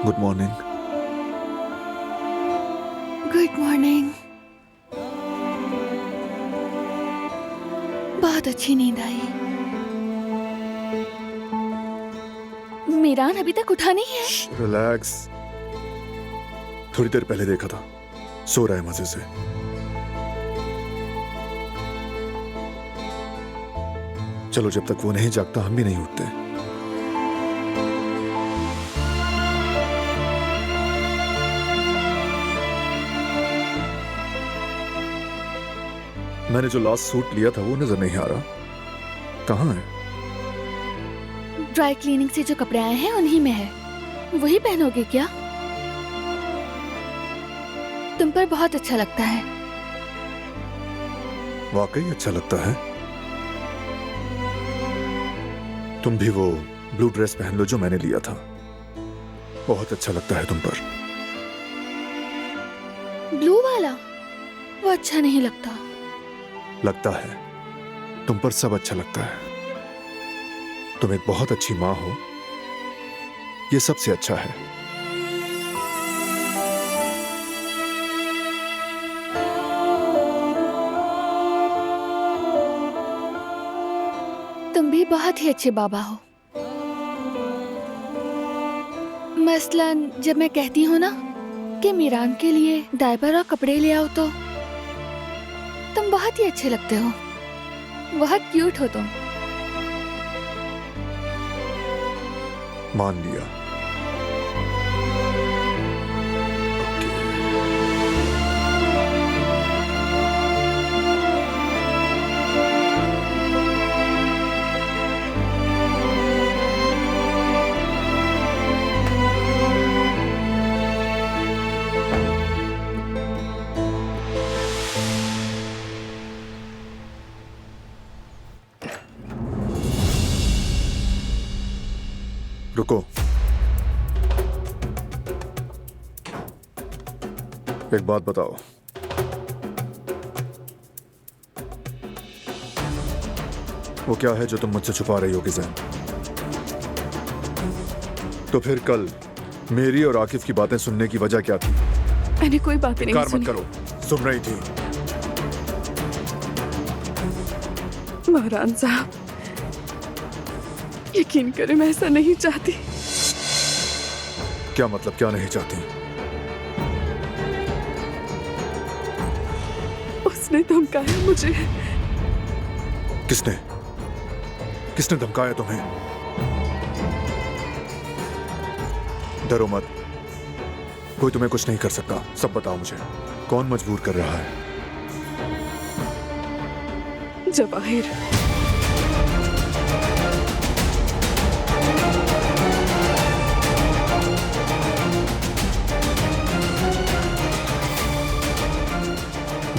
Good morning. Good morning. बहुत अच्छी नींद आई। मीरान अभी तक उठा नहीं है। रिलैक्स। थोड़ी देर पहले देखा था, सो रहा है मजे से। चलो, जब तक वो नहीं जागता हम भी नहीं उठते। मैंने जो लास्ट सूट लिया था वो नजर नहीं आ रहा, कहाँ है? ड्राई क्लीनिंग से जो कपड़े आए हैं उन्हीं में है। वही पहनोगे क्या? तुम पर बहुत अच्छा लगता है। वाकई अच्छा लगता है। तुम भी वो ब्लू ड्रेस पहन लो जो मैंने लिया था, बहुत अच्छा लगता है तुम पर। ब्लू वाला? वो अच्छा नहीं लगता। लगता है, तुम पर सब अच्छा लगता है। तुम एक बहुत अच्छी माँ हो, ये सबसे अच्छा है। तुम भी बहुत ही अच्छे बाबा हो। मसलन जब मैं कहती हूँ ना कि मीरान के लिए डायपर और कपड़े ले आओ, तो तुम बहुत ही अच्छे लगते हो। बहुत क्यूट हो तुम। मान लिया। रुको, एक बात बताओ। वो क्या है जो तुम मुझसे छुपा रही हो गिज़ैन? तो फिर कल मेरी और आकिफ की बातें सुनने की वजह क्या थी? मैंने कोई बातें नहीं इनकार सुनी। मत करो, सुन रही थी। महरान साहब, यकीन करें मैं ऐसा नहीं चाहती। क्या मतलब, क्या नहीं चाहती? उसने धमकाया मुझे। किसने? किसने धमकाया तुम्हें? डरो मत, कोई तुम्हें कुछ नहीं कर सकता। सब बताओ मुझे, कौन मजबूर कर रहा है? जवाहिर।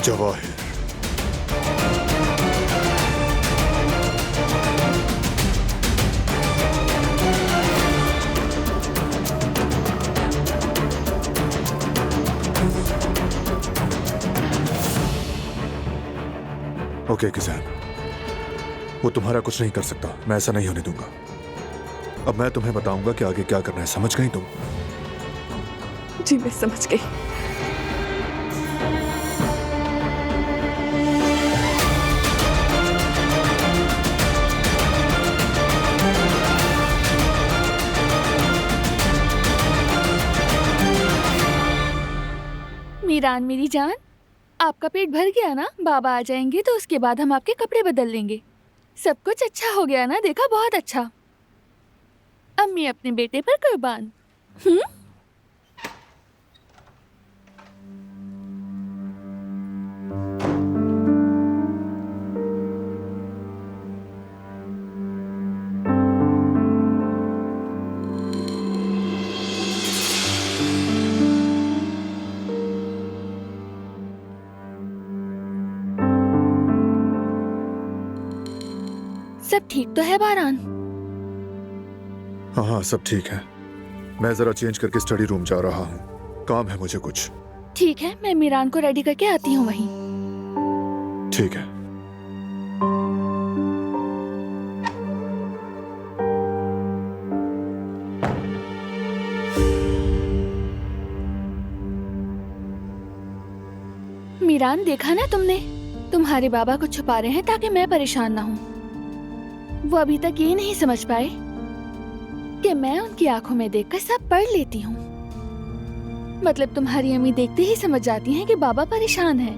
जवाहिर। ओके गिज़ैन, वो तुम्हारा कुछ नहीं कर सकता। मैं ऐसा नहीं होने दूंगा। अब मैं तुम्हें बताऊंगा कि आगे क्या करना है, समझ गई तुम? जी मैं समझ गई। मीरान मेरी जान, आपका पेट भर गया ना? बाबा आ जाएंगे तो उसके बाद हम आपके कपड़े बदल लेंगे। सब कुछ अच्छा हो गया ना? देखा, बहुत अच्छा। अम्मी अपने बेटे पर कुर्बान। सब ठीक तो है बारान? हाँ हाँ, सब ठीक है। मैं जरा चेंज करके स्टडी रूम जा रहा हूँ, काम है मुझे कुछ। ठीक है, मैं मीरान को रेडी करके आती हूँ वहीं। ठीक है। मीरान, देखा ना तुमने, तुम्हारे बाबा कुछ छुपा रहे हैं ताकि मैं परेशान ना हूँ। वो अभी तक ये नहीं समझ पाए कि मैं उनकी आंखों में देखकर सब पढ़ लेती हूँ। मतलब तुम्हारी अम्मी देखते ही समझ जाती हैं कि बाबा परेशान हैं।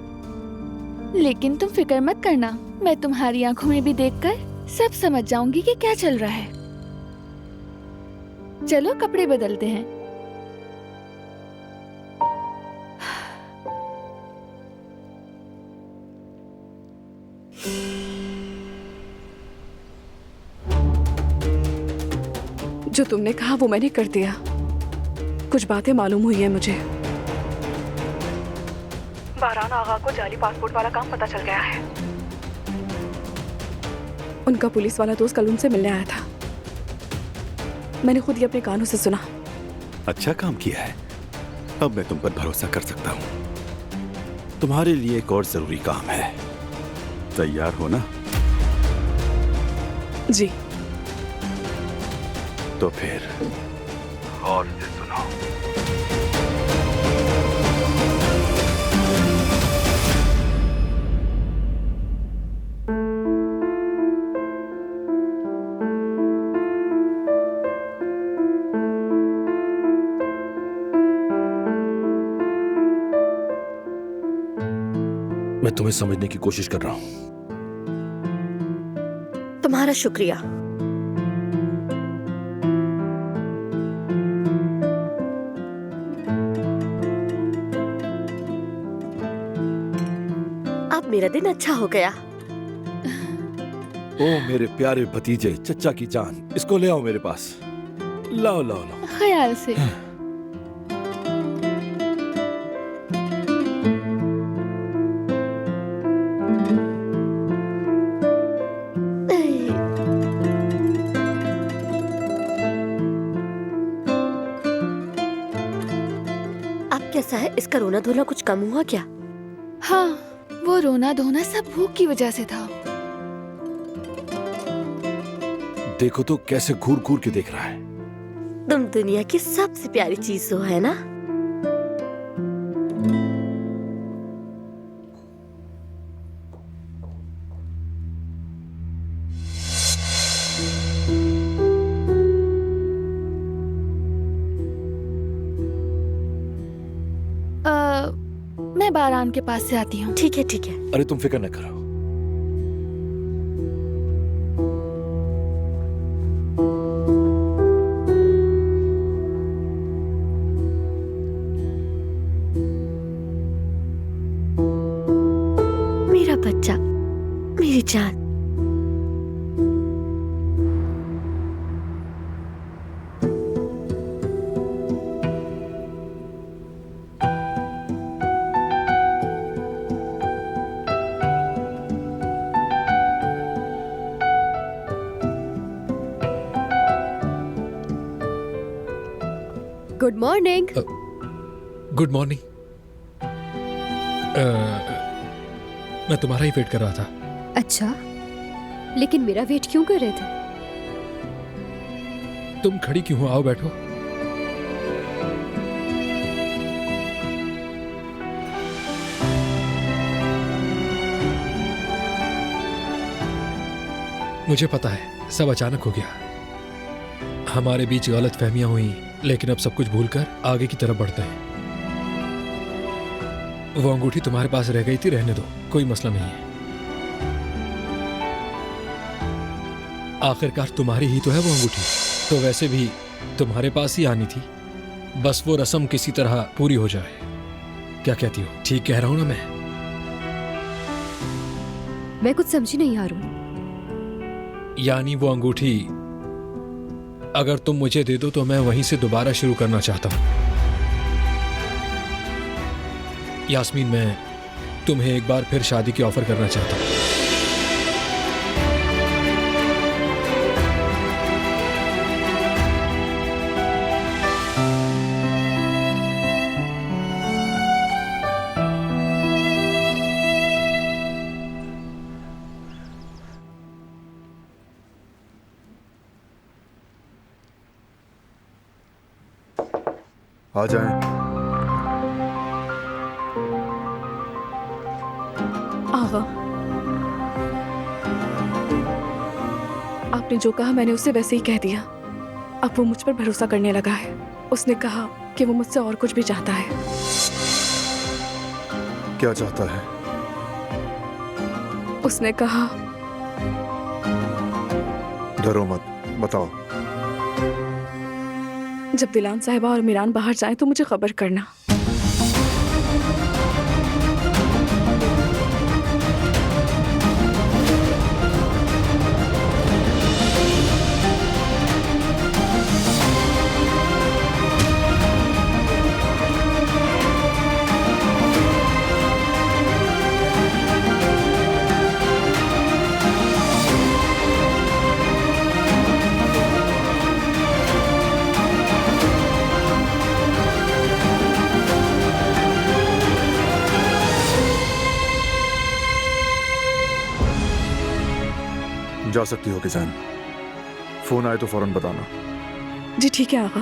लेकिन तुम फिक्र मत करना, मैं तुम्हारी आंखों में भी देखकर सब समझ जाऊंगी कि क्या चल रहा है। चलो कपड़े बदलते हैं। जो तुमने कहा वो मैंने कर दिया। कुछ बातें मालूम हुई है मुझे। बारान आगा को जाली पासपोर्ट वाला काम पता चल गया है। उनका पुलिस वाला दोस्त कल उनसे मिलने आया था। मैंने खुद ही अपने कानों से सुना। अच्छा काम किया है। अब मैं तुम पर भरोसा कर सकता हूँ। तुम्हारे लिए एक और जरूरी काम है। तैयार हो ना? जी। तो फिर और से सुनो। मैं तुम्हें समझने की कोशिश कर रहा हूं। तुम्हारा शुक्रिया। अब मेरा दिन अच्छा हो गया। ओ मेरे प्यारे भतीजे, चचा की जान, इसको ले आओ मेरे पास। लाओ लाओ लाओ। ख्याल से। अब कैसा है? इसका रोना धोना कुछ कम हुआ क्या? हाँ, वो रोना धोना सब भूख की वजह से था। देखो तो कैसे घूर घूर के देख रहा है। तुम दुनिया की सबसे प्यारी चीज हो, है ना? मैं बारान के पास से आती हूँ। ठीक है ठीक है। अरे तुम फिक्र न करो। मेरा बच्चा, मेरी जान। Good morning. Good morning. मैं तुम्हारा ही वेट कर रहा था। अच्छा, लेकिन मेरा वेट क्यों कर रहे थे? तुम खड़ी क्यों हो? आओ बैठो। मुझे पता है सब अचानक हो गया। हमारे बीच गलत फहमियां हुई, लेकिन अब सब कुछ भूलकर आगे की तरफ बढ़ते हैं। वो अंगूठी तुम्हारे पास रह गई थी, रहने दो, कोई मसला नहीं है। आखिरकार तुम्हारी ही तो है वो अंगूठी, तो वैसे भी तुम्हारे पास ही आनी थी। बस वो रस्म किसी तरह पूरी हो जाए। क्या कहती हो? ठीक कह रहा हूं ना मैं? मैं कुछ समझी नहीं हारून। यानी वो अंगूठी अगर तुम मुझे दे दो तो मैं वहीं से दोबारा शुरू करना चाहता हूं। यास्मीन, मैं तुम्हें एक बार फिर शादी की ऑफर करना चाहता हूं। आ जाएं। आगा। आपने जो कहा मैंने उसे वैसे ही कह दिया। अब वो मुझ पर भरोसा करने लगा है। उसने कहा कि वो मुझसे और कुछ भी चाहता है। क्या चाहता है? उसने कहा, डरो मत, बताओ। जब दिलान साहिबा और मीरान बाहर जाएं तो मुझे खबर करना। जा सकती हो किसान। फोन आए तो फौरन बताना। जी ठीक है आगा।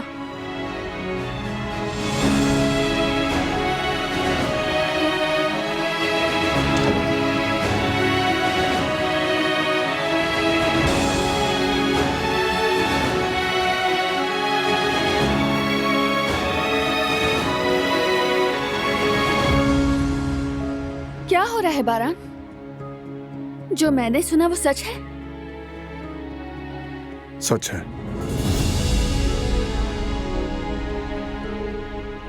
क्या हो रहा है बारान? जो मैंने सुना वो सच है? सच है।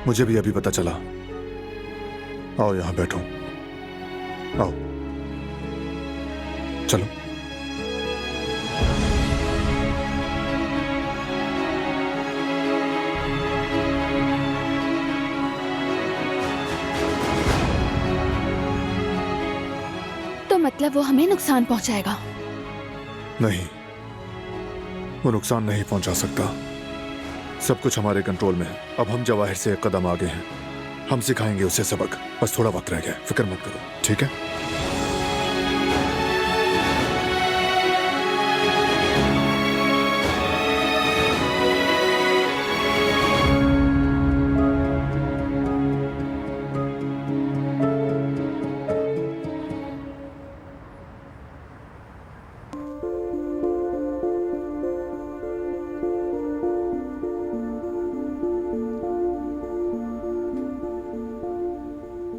मुझे भी अभी पता चला। आओ यहां बैठो। आओ चलो। तो मतलब वो हमें नुकसान पहुंचाएगा? नहीं, वो नुकसान नहीं पहुंचा सकता। सब कुछ हमारे कंट्रोल में है। अब हम जवाहिर से एक कदम आगे हैं। हम सिखाएंगे उसे सबक। बस थोड़ा वक्त रह गया, फिक्र मत करो, ठीक है?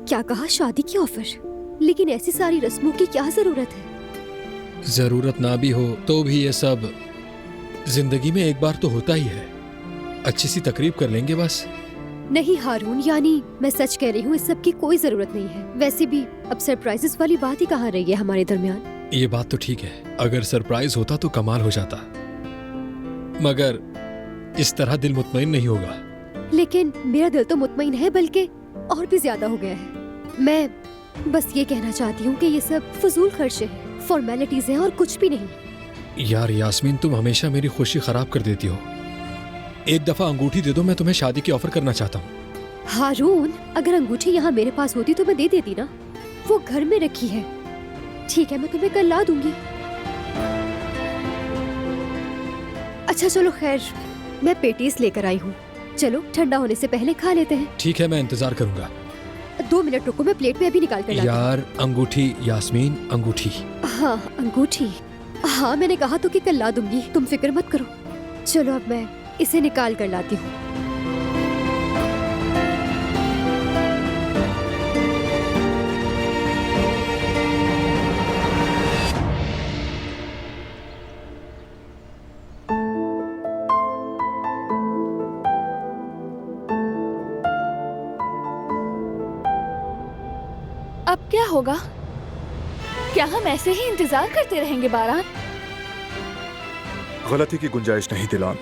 क्या कहा? शादी की ऑफर? लेकिन ऐसी सारी रस्मों की क्या जरूरत है? जरूरत ना भी हो तो भी ये सब जिंदगी में एक बार तो होता ही है। अच्छी सी तकरीब कर लेंगे बस। नहीं हारून, यानी मैं सच कह रही हूँ, इस सब की कोई जरूरत नहीं है। वैसे भी अब सरप्राइजेस वाली बात ही कहाँ रही है हमारे दरमियान। ये बात तो ठीक है, अगर सरप्राइज होता तो कमाल हो जाता, मगर इस तरह दिल मुतमईन नहीं होगा। लेकिन मेरा दिल तो मुतमईन है, बल्कि और भी ज्यादा हो गया है। मैं बस ये कहना चाहती हूँ कि ये सब फजूल खर्चे हैं, फॉर्मेलिटीज हैं और कुछ भी नहीं। यार यास्मीन, तुम हमेशा मेरी खुशी खराब कर देती हो। एक दफा अंगूठी दे दो, मैं तुम्हें शादी की ऑफर करना चाहता हूँ। हारून, अगर अंगूठी यहाँ मेरे पास होती तो मैं दे देती ना। वो घर में रखी है। ठीक है, मैं तुम्हें कल ला दूंगी। अच्छा चलो खैर, मैं पेटीज लेकर आई हूँ। चलो ठंडा होने से पहले खा लेते हैं। ठीक है, मैं इंतजार करूंगा। 2 मिनट रुको, मैं प्लेट में अभी निकाल कर लाती हूँ। यार अंगूठी यास्मीन, अंगूठी। हाँ अंगूठी। हाँ मैंने कहा तो कि कल ला दूंगी, तुम फिक्र मत करो। चलो अब मैं इसे निकाल कर लाती हूँ। अब क्या होगा? क्या हम ऐसे ही इंतजार करते रहेंगे बारान? गलती की गुंजाइश नहीं दिलान।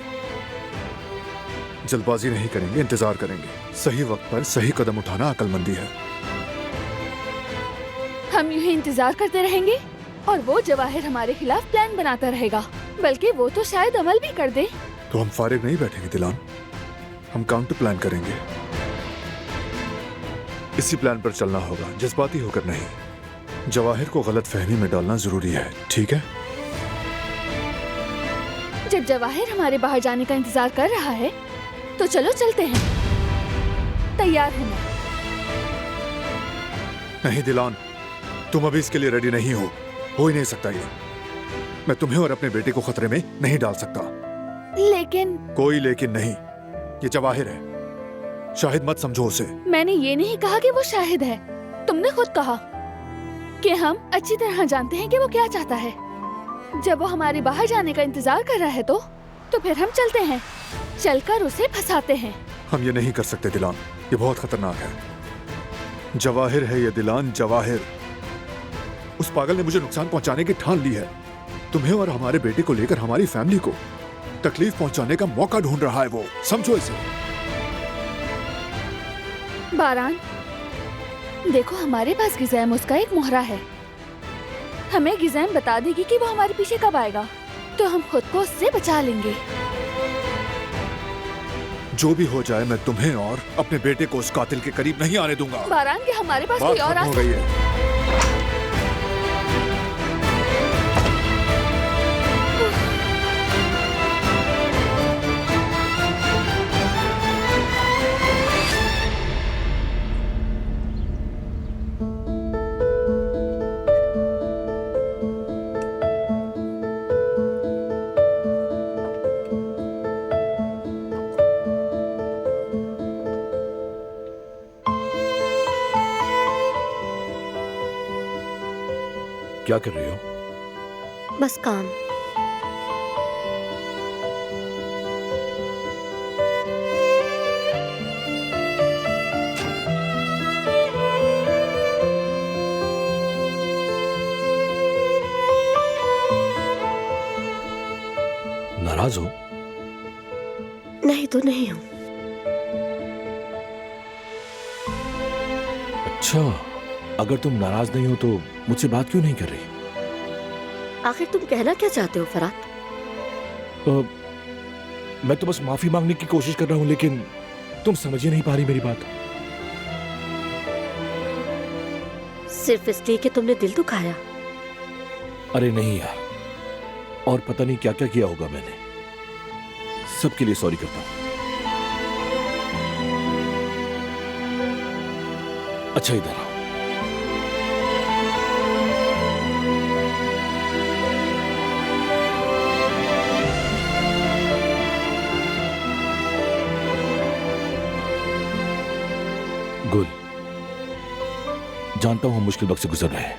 जल्दबाजी नहीं करेंगे, इंतजार करेंगे। सही वक्त पर सही कदम उठाना अक्लमंदी है। हम यूं ही इंतजार करते रहेंगे और वो जवाहिर हमारे खिलाफ प्लान बनाता रहेगा, बल्कि वो तो शायद अमल भी कर दे। तो हम फारिग नहीं बैठेंगे दिलान, हम काउंटर प्लान करेंगे। इसी प्लान पर चलना होगा, जज्बाती होकर नहीं। जवाहिर को गलत फहमी में डालना जरूरी है, ठीक है? जब जवाहिर हमारे बाहर जाने का इंतजार कर रहा है तो चलो चलते हैं। तैयार हूँ मैं। नहीं दिलान, तुम अभी इसके लिए रेडी नहीं हो ही नहीं सकता ये। मैं तुम्हें और अपने बेटे को खतरे में नहीं डाल सकता। लेकिन कोई लेकिन नहीं, ये जवाहिर है, शाहिद मत समझो उसे। मैंने ये नहीं कहा कि वो शाहिद है। तुमने खुद कहा कि हम अच्छी तरह जानते हैं कि वो क्या चाहता है। जब वो हमारे बाहर जाने का इंतजार कर रहा है तो फिर हम चलते हैं, चलकर उसे फंसाते हैं। हम ये नहीं कर सकते दिलान, ये बहुत खतरनाक है। जवाहिर है ये दिलान, जवाहिर। उस पागल ने मुझे नुकसान पहुंचाने की ठान ली है। तुम्हें और हमारे बेटे को लेकर हमारी फैमिली को तकलीफ पहुंचाने का मौका ढूंढ रहा है वो, समझो इसे। बारान, देखो हमारे पास गिज़ैम उसका एक मोहरा है। हमें गिज़ैम बता देगी कि वो हमारे पीछे कब आएगा, तो हम खुद को उससे बचा लेंगे। जो भी हो जाए, मैं तुम्हें और अपने बेटे को उस कातिल के करीब नहीं आने दूंगा। बारान, कि हमारे पास बात कोई और खत्म हो रास्ता गई है। क्या कर रही हो? बस काम। नाराज हो? नहीं तो नहीं हूँ। अच्छा, अगर तुम नाराज नहीं हो तो मुझसे बात क्यों नहीं कर रही? आखिर तुम कहना क्या चाहते हो फरात? मैं तो बस माफी मांगने की कोशिश कर रहा हूं, लेकिन तुम समझ ही नहीं पा रही मेरी बात। सिर्फ इसलिए कि तुमने दिल दुखाया? अरे नहीं यार, और पता नहीं क्या क्या किया होगा मैंने। सबके लिए सॉरी करता हूं। अच्छा इधर आओ। गुल, जानता हूं हम मुश्किल वक्त से गुजर रहे हैं।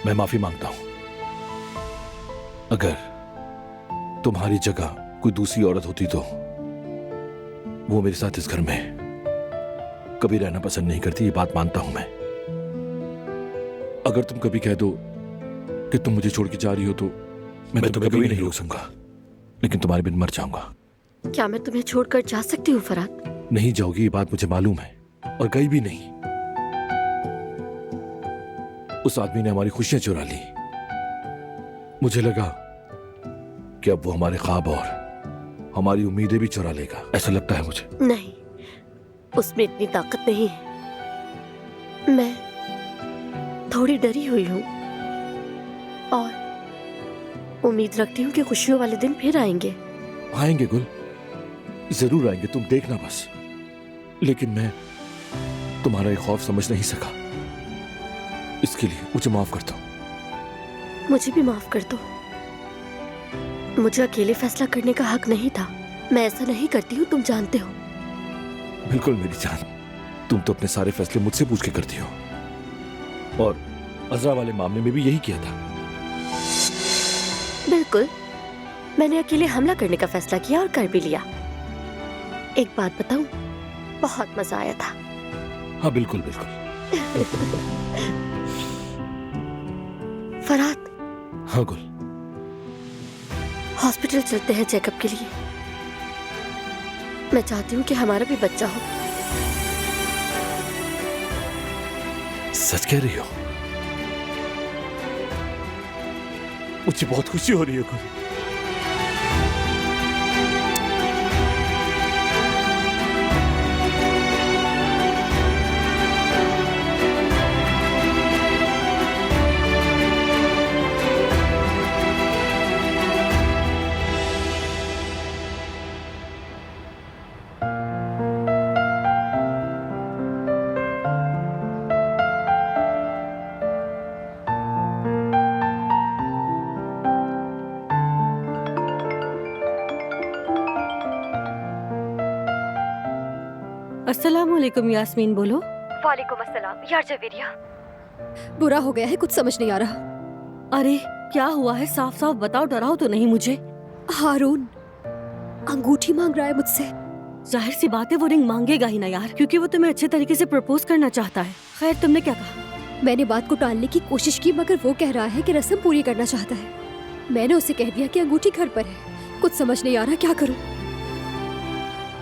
मैं माफी मांगता हूं। अगर तुम्हारी जगह कोई दूसरी औरत होती तो वो मेरे साथ इस घर में कभी रहना पसंद नहीं करती, ये बात मानता हूं मैं। अगर तुम कभी कह दो कि तुम मुझे छोड़ के जा रही हो तो मैं तुम्हें कभी नहीं रोक सकूंगा, लेकिन तुम्हारे बिन मर जाऊंगा। क्या मैं तुम्हें छोड़कर जा सकती हूँ फरात? नहीं जाओगी, ये बात मुझे मालूम है, और गई भी नहीं। उस आदमी ने हमारी खुशियां चुरा ली। मुझे लगा कि अब वो हमारे ख्वाब और हमारी उम्मीदें भी चुरा लेगा, ऐसा लगता है मुझे। नहीं, उसमें इतनी ताकत नहीं है। मैं थोड़ी डरी हुई हूँ और उम्मीद रखती हूँ कि खुशियों वाले दिन फिर आएंगे। आएंगे गुल, जरूर आएंगे, तुम देखना बस। लेकिन मैं तुम्हारा ये खौफ समझ नहीं सका, इसके लिए मुझे माफ कर दो। मुझे भी माफ कर दो। मुझे अकेले फैसला करने का हक नहीं था। मैं ऐसा नहीं करती हूँ, तुम जानते हो। बिल्कुल मेरी जान, तुम तो अपने सारे फैसले मुझसे पूछ के करती हो, और अजरा वाले मामले में भी यही किया था। बिल्कुल, मैंने अकेले हमला करने का फैसला किया और कर भी लिया। एक बात बताऊं, बहुत मजा आया था। हाँ बिल्कुल बिल्कुल। फरात, हाँ गुल, हॉस्पिटल चलते हैं चेकअप के लिए। मैं चाहती हूँ कि हमारा भी बच्चा हो। सच कह रही हो? मुझे बहुत खुशी हो रही है गुल। अस्सलाम वालेकुम यास्मीन, बोलो। वालेकुम अस्सलाम। यार जवेरिया, बुरा हो गया है, कुछ समझ नहीं आ रहा। अरे क्या हुआ है, साफ साफ बताओ, डराओ तो नहीं मुझे। हारून अंगूठी मांग रहा है मुझसे। जाहिर सी बात है वो रिंग मांगेगा ही ना यार, क्योंकि वो तुम्हें अच्छे तरीके से प्रपोज करना चाहता है। खैर तुमने क्या कहा? मैंने बात को टालने की कोशिश की, मगर वो कह रहा है कि रस्म पूरी करना चाहता है। मैंने उसे कह दिया कि अंगूठी घर पर है। कुछ समझ नहीं आ रहा, क्या करूं?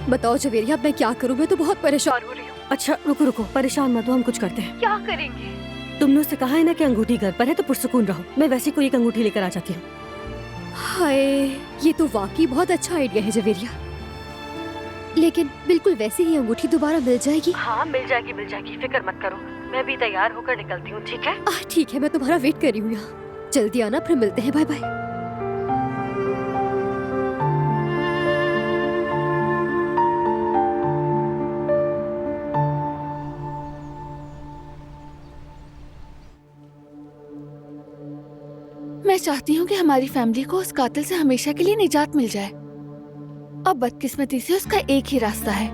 बताओ जवेरिया, अब मैं क्या करूं? मैं तो बहुत परेशान हो रही हूँ। अच्छा रुको रुको, परेशान मत हो, हम कुछ करते हैं। क्या करेंगे? तुमने उससे कहा है ना कि अंगूठी घर पर है, तो पुरसुकून रहो। मैं वैसे कोई एक अंगूठी लेकर आ जाती हूँ। हाय, ये तो वाकई बहुत अच्छा आइडिया है जवेरिया। लेकिन बिल्कुल वैसे ही अंगूठी दोबारा मिल जाएगी? हाँ मिल जाएगी, फिक्र मत करो। मैं भी तैयार होकर निकलती हूँ, ठीक है? ठीक है, मैं तुम्हारा वेट कर रही हूँ यहाँ। जल्दी आना, फिर मिलते हैं। Bye bye. मैं चाहती हूँ कि हमारी फैमिली को उस कातिल से हमेशा के लिए निजात मिल जाए। और बदकिस्मती से उसका एक ही रास्ता है।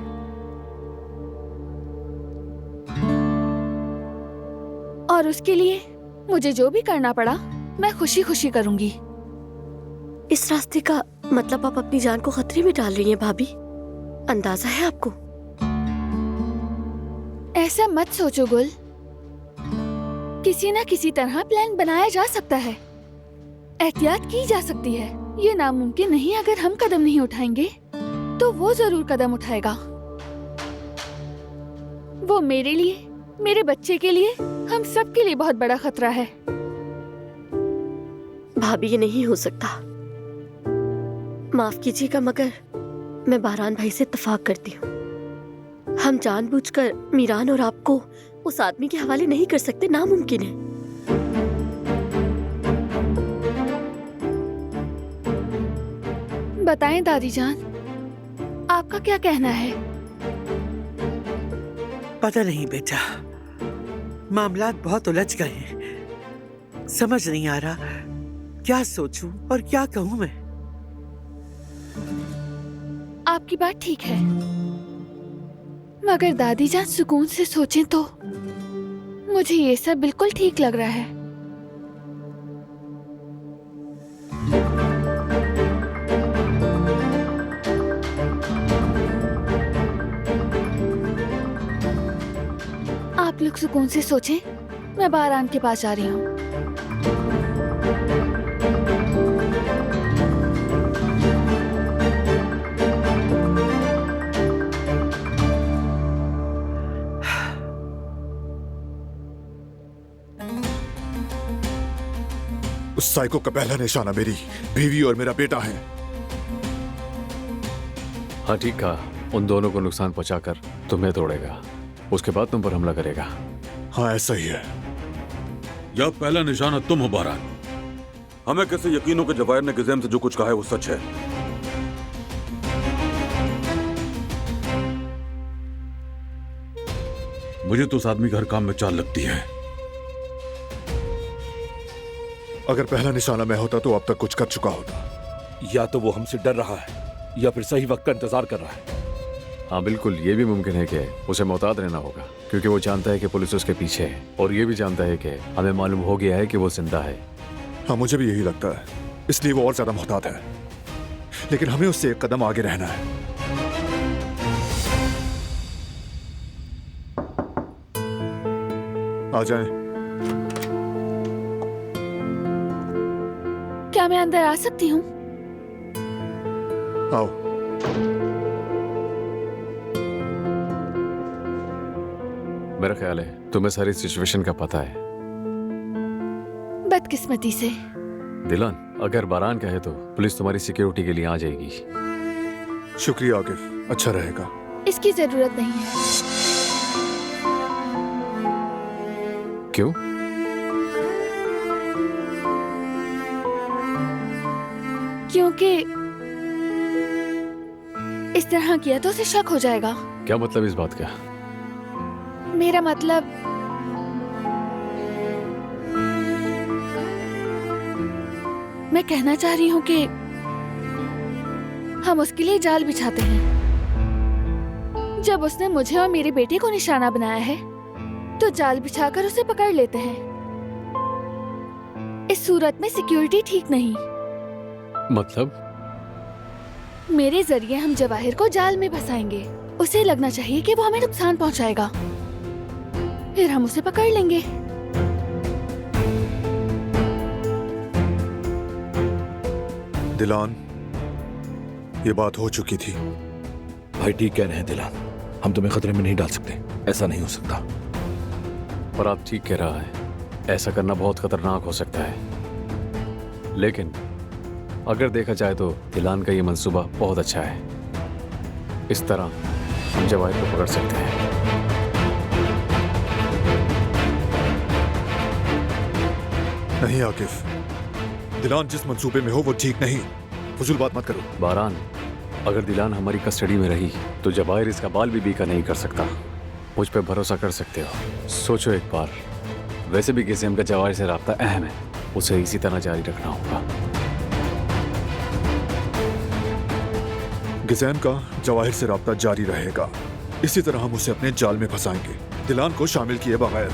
और उसके लिए मुझे जो भी करना पड़ा, मैं खुशी खुशी करूंगी। इस रास्ते का मतलब आप अपनी जान को खतरे में डाल रही हैं भाभी, अंदाजा है आपको? ऐसा मत सोचो गुल, किसी न किसी तरह प्लान बनाया जा सकता है, एहतियात की जा सकती है। ये नामुमकिन नहीं, अगर हम कदम नहीं उठाएंगे तो वो जरूर कदम उठाएगा। वो मेरे लिए, मेरे बच्चे के लिए, हम सब के लिए बहुत बड़ा खतरा है। भाभी ये नहीं हो सकता, माफ कीजिएगा, मगर मैं बारान भाई से इत्तेफाक करती हूँ। हम जानबूझकर मीरान और आपको उस आदमी के हवाले नहीं कर सकते, नामुमकिन है। बताएं दादी जान, आपका क्या कहना है? पता नहीं बेटा, मामलात बहुत उलझ गए हैं। समझ नहीं आ रहा क्या सोचूं और क्या कहूं मैं। आपकी बात ठीक है, मगर दादी जान सुकून से सोचें तो मुझे ये सब बिल्कुल ठीक लग रहा है। आप लोग सुकून से सोचें, मैं बारान के पास जा रही हूँ। उस साइको का पहला निशाना मेरी बीवी और मेरा बेटा है। हाँ ठीक कहा, उन दोनों को नुकसान पहुंचाकर तुम्हें तोड़ेगा, उसके बाद तुम पर हमला करेगा। हाँ ऐसा ही है। यह पहला निशाना तुम हो बारान। हमें कैसे यकीन हो कि जवाहिर ने गिज़ैम से जो कुछ कहा है वो सच है? मुझे तो उस आदमी का हर काम में चाल लगती है। अगर पहला निशाना मैं होता तो अब तक कुछ कर चुका होता। या तो वो हमसे डर रहा है या फिर सही वक्त का इंतजार कर रहा है। हाँ बिल्कुल, ये भी मुमकिन है कि उसे मोहतात रहना होगा, क्योंकि वो जानता है कि पुलिस उसके पीछे है, और ये भी जानता है कि हमें मालूम हो गया है कि वो जिंदा है। हाँ मुझे भी यही लगता है, इसलिए वो और ज्यादा मोहतात है। लेकिन हमें उससे एक कदम आगे रहना है। आ जाएं। क्या मैं अंदर आ सकती हूँ? आओ। मेरा ख्याल है तुम्हें सारी सिचुएशन का पता है। बदकिस्मती से। दिलान, अगर बारान कहे तो पुलिस तुम्हारी सिक्योरिटी के लिए आ जाएगी। शुक्रिया आकिफ, अच्छा रहेगा। इसकी जरूरत नहीं है। क्यों? क्योंकि इस तरह किया तो उसे शक हो जाएगा। क्या मतलब इस बात का? मेरा मतलब मैं कहना चाह रही हूँ कि हम उसके लिए जाल बिछाते हैं। जब उसने मुझे और मेरे बेटे को निशाना बनाया है तो जाल बिछाकर उसे पकड़ लेते हैं। इस सूरत में सिक्योरिटी ठीक नहीं। मतलब? मेरे जरिए हम जवाहिर को जाल में फंसाएंगे। उसे लगना चाहिए कि वो हमें नुकसान पहुंचाएगा, फिर हम उसे पकड़ लेंगे। दिलान, ये बात हो चुकी थी। भाई ठीक कह रहे हैं दिलान, हम तुम्हें खतरे में नहीं डाल सकते, ऐसा नहीं हो सकता। और आप ठीक कह रहा है, ऐसा करना बहुत खतरनाक हो सकता है। लेकिन अगर देखा जाए तो दिलान का ये मंसूबा बहुत अच्छा है। इस तरह हम जवाहिर को पकड़ सकते हैं। नहीं आकिफ, दिलान जिस मंसूबे में हो वो ठीक नहीं। फजूल बात मत करो। बारान, अगर दिलान हमारी कस्टडी में रही तो जवाहिर इसका बाल भी बीका नहीं कर सकता। मुझ पे भरोसा कर सकते हो। सोचो एक बार, वैसे भी गिसेम का जवाहिर से राब्ता अहम है, उसे इसी तरह जारी रखना होगा। गिसेम का जवाहिर से राब्ता जारी रहेगा। इसी तरह हम उसे अपने जाल में फंसाएंगे, दिलान को शामिल किए बगैर।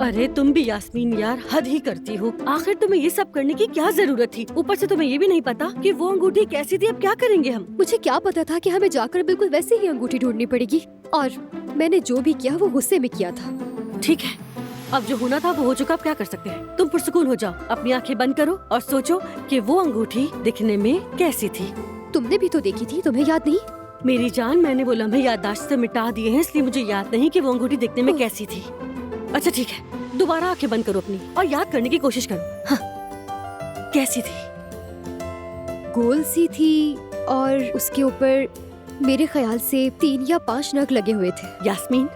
अरे तुम भी यास्मीन यार, हद ही करती हो। आखिर तुम्हें ये सब करने की क्या जरूरत थी? ऊपर से तुम्हें ये भी नहीं पता कि वो अंगूठी कैसी थी। अब क्या करेंगे हम? मुझे क्या पता था कि हमें जाकर बिल्कुल वैसे ही अंगूठी ढूंढनी पड़ेगी, और मैंने जो भी किया वो गुस्से में किया था। ठीक है, अब जो होना था वो हो चुका। अब क्या कर सकते हैं? तुम पुरसुकून हो जाओ, अपनी आंखें बंद करो और सोचो कि वो अंगूठी दिखने में कैसी थी। तुमने भी तो देखी थी, तुम्हें याद नहीं? मेरी जान, मैंने वो लम्हे याददाश्त से मिटा दिए हैं, इसलिए मुझे याद नहीं कि वो अंगूठी दिखने में कैसी थी। अच्छा ठीक है, दोबारा आंखें बंद करो अपनी और याद करने की कोशिश करो। हाँ, कैसी थी? गोल सी थी और उसके ऊपर मेरे ख्याल से 3 या 5 नग लगे हुए थे। यास्मीन,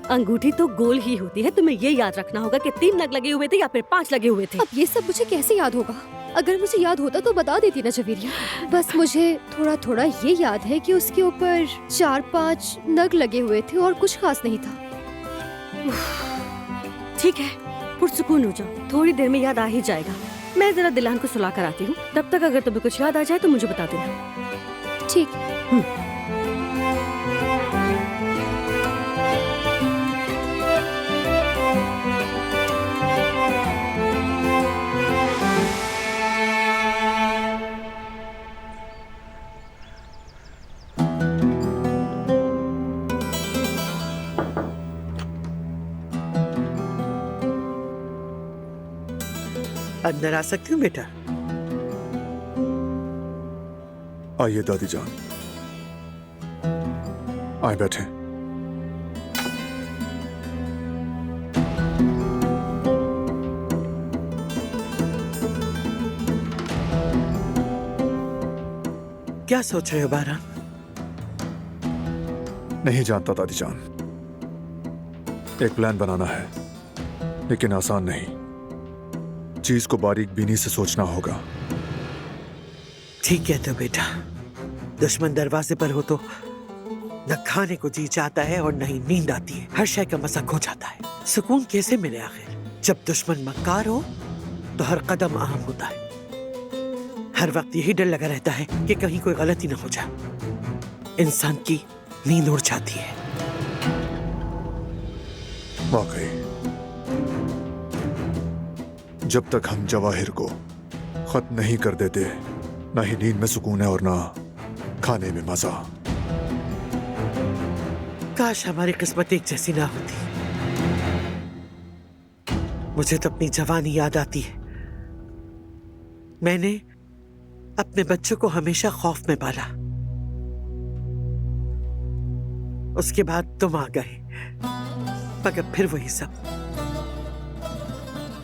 अंगूठी तो गोल ही होती है। तुम्हें ये याद रखना होगा कि 3 नग लगे हुए थे या फिर 5 लगे हुए थे। अब ये सब मुझे कैसे याद होगा? अगर मुझे याद होता तो बता देती ना जवेरिया। बस मुझे थोड़ा थोड़ा ये याद है कि उसके ऊपर 4-5 नग लगे हुए थे और कुछ खास नहीं था। ठीक है, पुरसुकून हो जाओ, थोड़ी देर में याद आ ही जाएगा। मैं जरा दिलान को सुला कर आती हूँ, तब तक अगर तुम्हें कुछ याद आ जाए तो मुझे बता देना। ठीक। अंदर आ सकती हूँ बेटा? आइए दादी जान, आए बैठे। क्या सोच रहे हो बारान? नहीं जानता दादी जान। एक प्लान बनाना है, लेकिन आसान नहीं। चीज को बारीक बीनी से सोचना होगा। ठीक है तो बेटा, दुश्मन दरवाजे पर हो तो न खाने को जी चाहता है और न ही नींद आती है। हर शय का मजा खो जाता है। सुकून कैसे मिले आखिर? जब दुश्मन मक्कार हो तो हर कदम अहम होता है। हर वक्त यही डर लगा रहता है कि कहीं कोई गलती न हो जाए। इंसान की नींद उड़ जाती है। वाकई, जब तक हम जवाहिर को खत्म नहीं कर देते, ना ही नींद में सुकून है और ना खाने में मजा। काश हमारी किस्मत एक जैसी ना होती। मुझे तो अपनी जवानी याद आती है। मैंने अपने बच्चों को हमेशा खौफ में पाला। उसके बाद तुम आ गए, मगर फिर वही सब।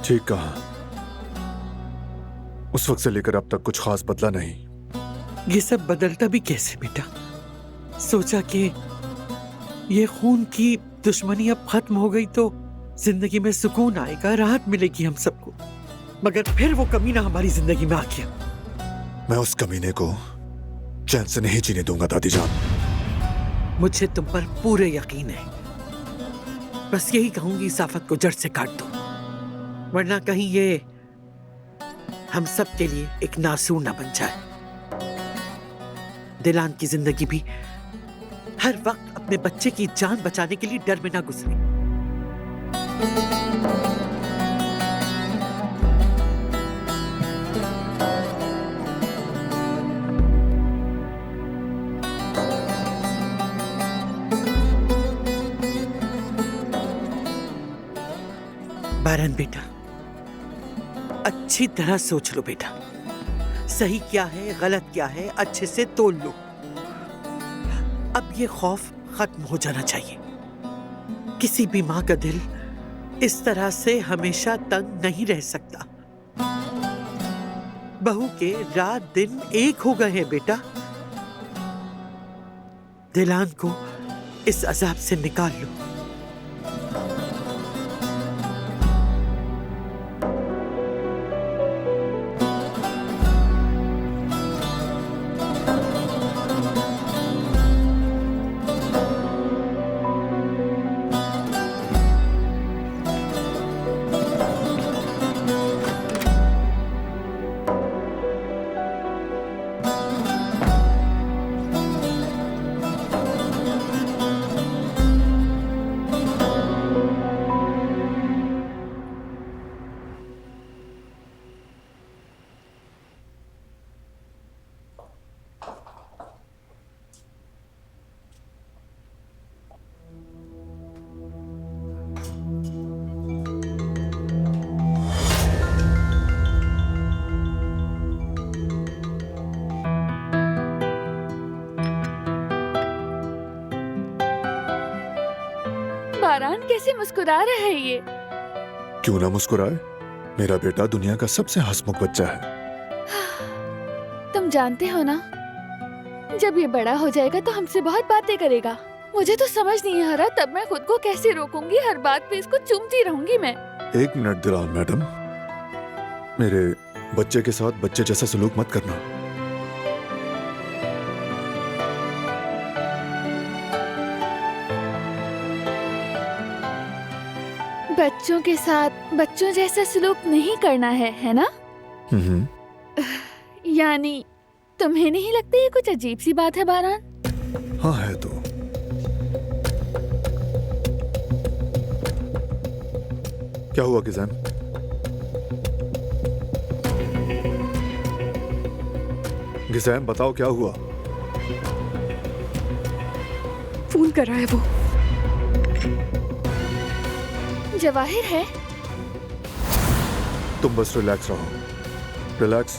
ठीक कहा। उस वक्त से लेकर अब तक कुछ खास बदला नहीं। ये सब बदलता भी कैसे बेटा? सोचा कि ये खून की दुश्मनी अब खत्म हो गई तो जिंदगी में सुकून आएगा, राहत मिलेगी हम सबको। मगर फिर वो कमीना हमारी जिंदगी में आ गया। मैं उस कमीने को चैन से नहीं जीने दूंगा दादी जान। मुझे तुम पर पूरे यकीन है। बस यही कहूंगी, साफत को जड़ से काट दो, वरना कहीं ये हम सब के लिए एक नासूर न बन जाए। दिलान की जिंदगी भी हर वक्त अपने बच्चे की जान बचाने के लिए डर में ना गुजरे। बारन बेटा, अच्छी तरह सोच लो बेटा, सही क्या है गलत क्या है अच्छे से तोल लो। अब ये खौफ खत्म हो जाना चाहिए। किसी भी माँ का दिल इस तरह से हमेशा तंग नहीं रह सकता। बहू के रात दिन एक हो गए हैं बेटा। दिलान को इस अजाब से निकाल लो। बारान कैसे मुस्कुरा रहा है ये। क्यों ना मुस्कुराए, मेरा बेटा दुनिया का सबसे हंसमुख बच्चा है। तुम जानते हो ना, जब ये बड़ा हो जाएगा तो हमसे बहुत बातें करेगा। मुझे तो समझ नहीं आ रहा तब मैं खुद को कैसे रोकूंगी। हर बात पे इसको चूमती रहूंगी मैं। एक मिनट दिलान मैडम, मेरे बच्चे के साथ बच्चे जैसा सलूक मत करना। बच्चों के साथ बच्चों जैसा सलूक नहीं करना है ना? यानी तुम्हें नहीं लगता ये कुछ अजीब सी बात है बारान? हाँ है तो। क्या हुआ गिज़ैम? गिज़ैम बताओ क्या हुआ? फोन कर रहा है वो। जवाहिर है। तुम बस रिलैक्स रहो, रिलैक्स।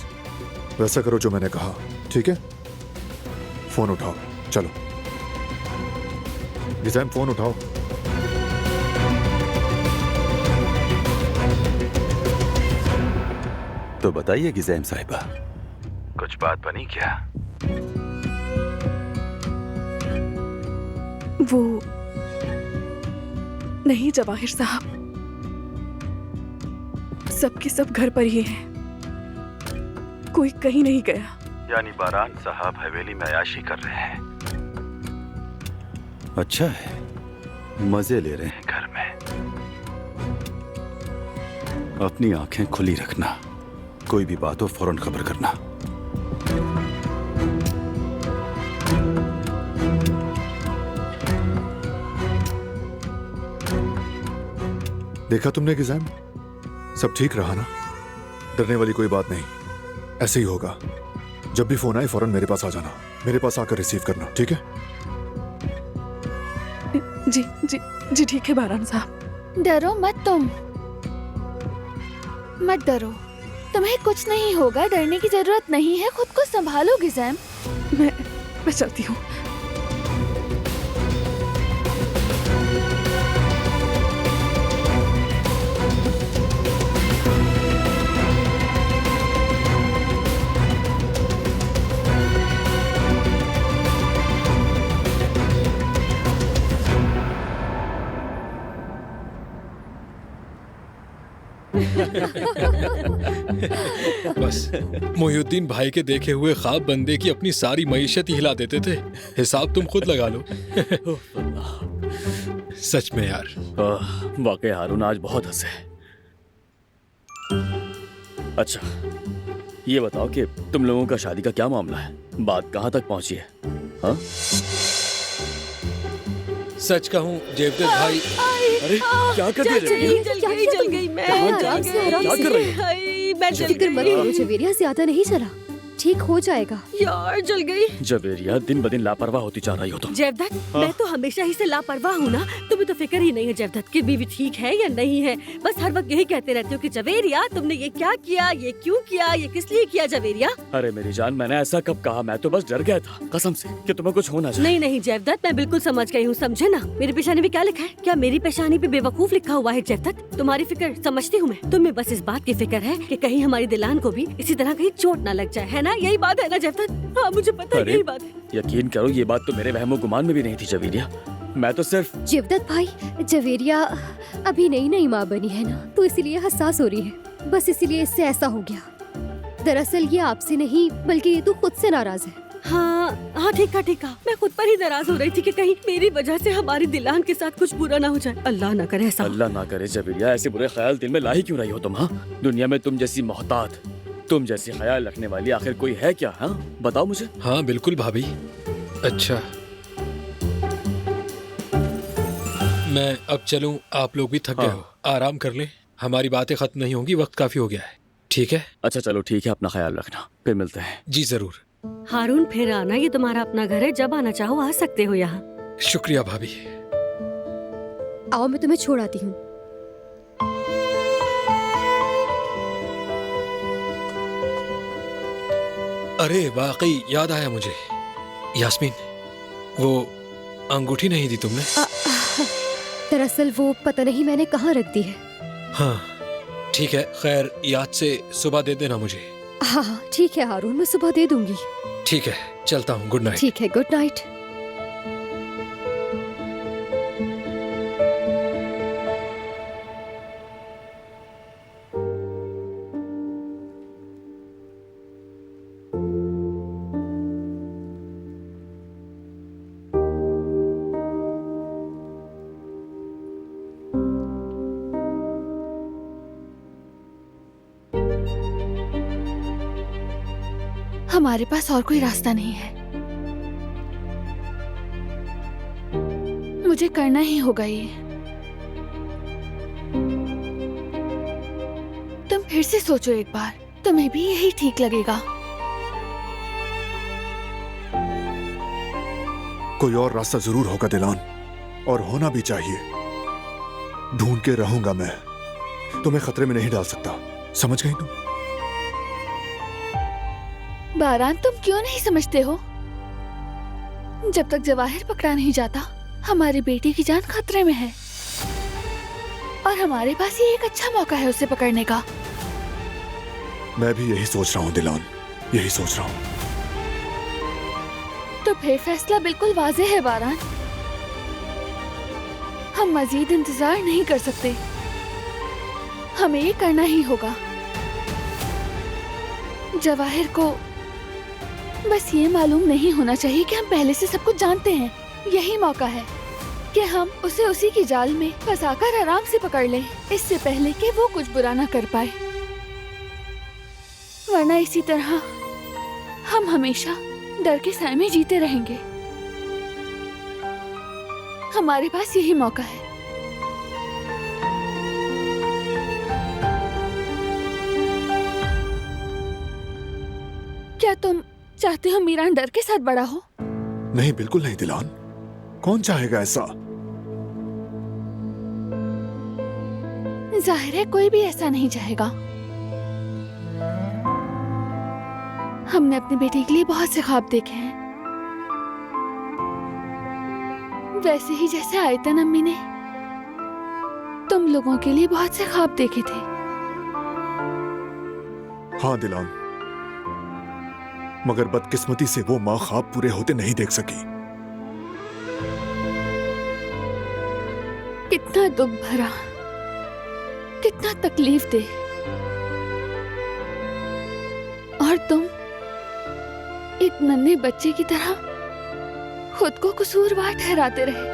वैसा करो जो मैंने कहा, ठीक है? फोन उठाओ, चलो। गिज़ैम फोन उठाओ। तो बताइए गिज़ैम साहिबा, कुछ बात बनी क्या? वो नहीं जवाहिर साहब, सबके सब घर पर ही हैं, कोई कहीं नहीं गया। यानी बारान साहब हवेली में अयाशी कर रहे हैं। अच्छा है, मजे ले रहे हैं घर में। अपनी आंखें खुली रखना, कोई भी बात हो फौरन खबर करना। देखा तुमने गिज़ैम, सब ठीक रहा ना? डरने वाली कोई बात नहीं, ऐसे ही होगा। जब भी फोन आए फौरन मेरे पास आ जाना, मेरे पास आकर रिसीव करना, ठीक है? जी जी जी ठीक है बारान साहब। डरो मत तुम, मत डरो, तुम्हें कुछ नहीं होगा, डरने की जरूरत नहीं है। खुद को संभालो गिज़ैम। मैं चलती हूँ। बस मोहिउद्दीन भाई के देखे हुए ख्वाब बंदे की अपनी सारी मईशत ही हिला देते थे। हिसाब तुम खुद लगा लो। सच में यार। वाकई हारून आज बहुत हंसे। अच्छा ये बताओ कि तुम लोगों का शादी का क्या मामला है? बात कहाँ तक पहुंची है? हाँ? सच कहूँ जेवदेत भाई। अरे क्या कर रही है? जल गई मैं। क्या कर रही है? मैं जल फिक्र मत गई। करो जवेरिया, ज्यादा नहीं चला, ठीक हो जाएगा। यार जल गई। जवेरिया दिन ब दिन लापरवाह होती जा रही हो तुम। जयवदत्त मैं तो हमेशा ही से लापरवाह हूँ ना। तुम्हें तो फिक्र ही नहीं है जयवदत्त की बीवी ठीक है या नहीं है। बस हर वक्त यही कहते रहते हो कि जवेरिया तुमने ये क्या किया, ये क्यों किया, ये किस लिए किया जवेरिया। अरे मेरी जान, मैंने ऐसा कब कहा? मैं तो बस डर गया था कसम से कि तुम्हें कुछ होना चाहिए। नहीं नहीं जयवदत्त, मैं बिल्कुल समझ गई हूँ, समझे ना। मेरी पेशानी पे क्या लिखा है? क्या मेरी पेशानी पे बेवकूफ लिखा हुआ है जयवदत्त? तुम्हारी फिक्र समझती हूँ मैं। तुम्हें बस इस बात की फिक्र है कि कहीं हमारी दिलान को भी इसी तरह कहीं चोट ना लग जाए, है ना? यही बात है ना जयवदत्त? हाँ मुझे पता है, अरे, यही बात है। यकीन करो ये बात तो मेरे वहमो गुमान में भी नहीं थी जवेरिया। मैं तो सिर्फ जेवदत्त भाई, जवेरिया अभी नई नई माँ बनी है ना, तो इसीलिए हसास हो रही है। बस इसीलिए इससे ऐसा हो गया। दरअसल ये आपसे नहीं बल्कि ये तो खुद से नाराज है। हाँ हाँ ठीक है। मैं खुद पर ही नाराज हो रही थी कि कहीं मेरी वजह से हमारी दिलान के साथ कुछ बुरा ना हो जाए। अल्लाह ना करे ऐसा। अल्लाह ना करे जवेरिया, ऐसे बुरे ख्याल दिल में ला ही क्यों रही हो तुम? हाँ, दुनिया में तुम जैसी मोहतात, तुम जैसी ख्याल रखने वाली आखिर कोई है क्या? हाँ बताओ मुझे। हाँ बिल्कुल भाभी। अच्छा मैं अब चलूं? आप लोग भी थक गए हो, आराम कर लें। हमारी बातें खत्म नहीं होंगी, वक्त काफी हो गया है। ठीक है? अच्छा चलो ठीक है, अपना ख्याल रखना, फिर मिलते हैं। जी जरूर। हारून फिर आना, ये तुम्हारा अपना घर है, जब आना चाहो आ सकते हो यहाँ। शुक्रिया भाभी। आओ मैं तुम्हें छोड़ आती हूँ। अरे वाकई याद आया मुझे, यास्मीन वो अंगूठी नहीं दी तुमने? दरअसल वो पता नहीं मैंने कहाँ रख दी है। हाँ ठीक है, खैर याद से सुबह दे देना मुझे। हाँ ठीक है हारून, मैं सुबह दे दूंगी। ठीक है, चलता हूँ। Good night. ठीक है, गुड नाइट। हमारे पास और कोई रास्ता नहीं है, मुझे करना ही होगा ये। तुम फिर से सोचो एक बार, तुम्हें भी यही ठीक लगेगा। कोई और रास्ता जरूर होगा दिलान, और होना भी चाहिए। ढूंढ के रहूंगा मैं, तुम्हें खतरे में नहीं डाल सकता, समझ गई तुम? बारान तुम क्यों नहीं समझते हो? जब तक जवाहिर पकड़ा नहीं जाता, हमारी बेटी की जान खतरे में है, और हमारे पास ये एक अच्छा मौका है उसे पकड़ने का। मैं भी यही सोच रहा हूँ दिलान, यही सोच रहा हूँ। तो फिर फैसला बिल्कुल वाज़ेह है बारान, हम मजीद इंतजार नहीं कर सकते, हमें ये करना ही होगा। जवाहिर को बस ये मालूम नहीं होना चाहिए कि हम पहले से सब कुछ जानते हैं। यही मौका है कि हम उसे उसी की जाल में फंसाकर आराम से पकड़ लें, इससे पहले कि वो कुछ बुरा ना कर पाए। वरना इसी तरह हम हमेशा डर के साए में जीते रहेंगे। हमारे पास यही मौका है। क्या तुम चाहते हो मीरान डर के साथ बड़ा हो? नहीं, बिल्कुल नहीं दिलान, कौन चाहेगा ऐसा? जाहिर है कोई भी ऐसा नहीं चाहेगा। हमने अपनी बेटी के लिए बहुत से ख्वाब देखे हैं, वैसे ही जैसे आयतन अम्मी ने तुम लोगों के लिए बहुत से ख्वाब देखे थे। हाँ दिलान, मगर बदकिस्मती से वो माँ ख्वाब पूरे होते नहीं देख सकी। कितना दुख भरा कितना तकलीफ दे, और तुम एक नन्हे बच्चे की तरह खुद को कसूरवार ठहराते रहे।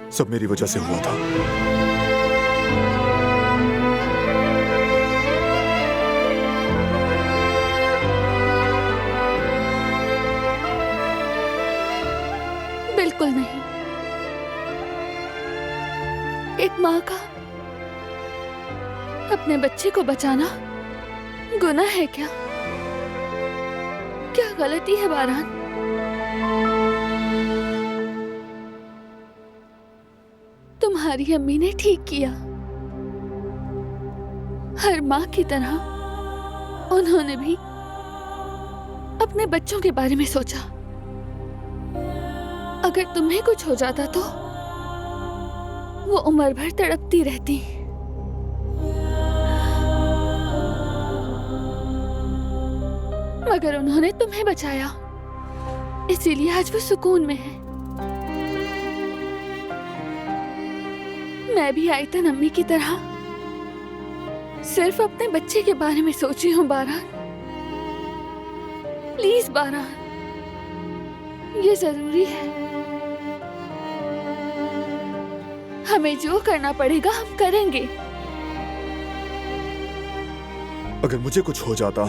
सब मेरी वजह से हुआ था। बिल्कुल नहीं। एक माँ का अपने बच्चे को बचाना गुनाह है क्या? क्या गलती है बारान? तुम्हारी अम्मी ने ठीक किया। हर माँ की तरह उन्होंने भी अपने बच्चों के बारे में सोचा। अगर तुम्हें कुछ हो जाता तो वो उम्र भर तड़पती रहती। मगर उन्होंने तुम्हें बचाया, इसीलिए आज वो सुकून में है। मैं भी आयतन अम्मी की तरह सिर्फ अपने बच्चे के बारे में सोची हूँ बारान। प्लीज बारान, ये जरूरी है। हमें जो करना पड़ेगा हम करेंगे। अगर मुझे कुछ हो जाता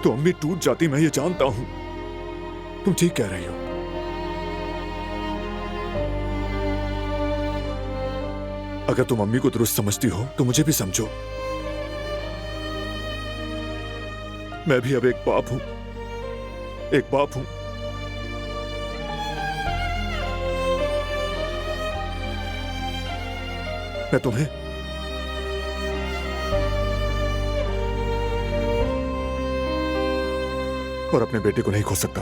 तो अम्मी टूट जाती, मैं ये जानता हूं। तुम ठीक कह रही हो। अगर तुम अम्मी को दुरुस्त समझती हो तो मुझे भी समझो। मैं भी अब एक बाप हूं, एक बाप हूं। मैं तुम्हें और अपने बेटे को नहीं खो सकता।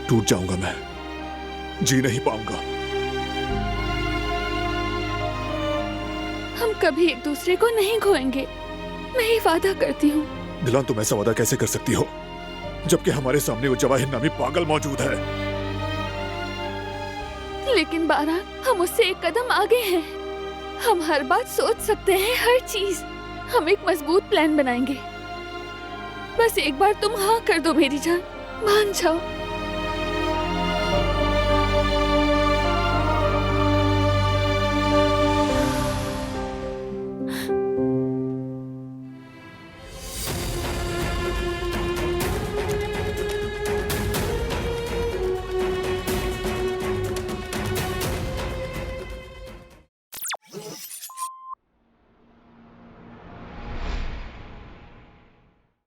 टूट जाऊंगा, मैं जी नहीं पाऊंगा। हम कभी एक दूसरे को नहीं खोएंगे, मैं ये वादा करती हूँ। दिलान, तुम ऐसा वादा कैसे कर सकती हो जबकि हमारे सामने वो जवाहिर नामी पागल मौजूद है? लेकिन बारान, हम उससे एक कदम आगे हैं। हम हर बात सोच सकते हैं, हर चीज। हम एक मजबूत प्लान बनाएंगे। बस एक बार तुम हाँ कर दो मेरी जान, मान जाओ।